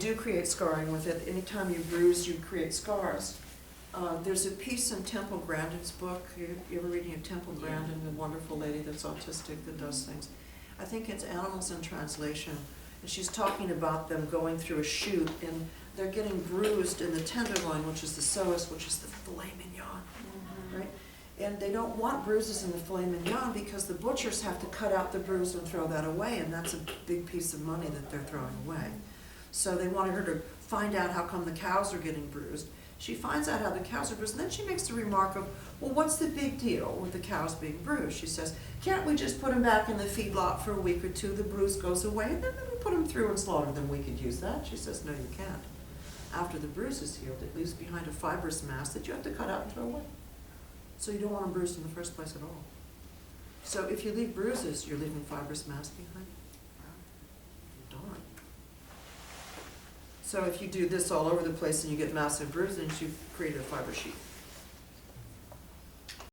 do create scarring with it. Anytime you bruise, you create scars. There's a piece in Temple Grandin's book. You ever reading of Temple Grandin, the wonderful lady that's autistic that does things? I think it's Animals in Translation. And she's talking about them going through a chute, and they're getting bruised in the tenderloin, which is the psoas, which is the filet mignon, right? And they don't want bruises in the filet mignon because the butchers have to cut out the bruise and throw that away, and that's a big piece of money that they're throwing away. So they wanted her to find out how come the cows are getting bruised. She finds out how the cows are bruised, and then she makes the remark of, well, what's the big deal with the cows being bruised? She says, can't we just put them back in the feedlot for a week or two, the bruise goes away, and then we put them through and slaughter them, we could use that. She says, no, you can't. After the bruise is healed, it leaves behind a fibrous mass that you have to cut out and throw away. So you don't want them bruised in the first place at all. So if you leave bruises, you're leaving fibrous mass behind. Darn. So if you do this all over the place and you get massive bruisings, you've created a fiber sheet.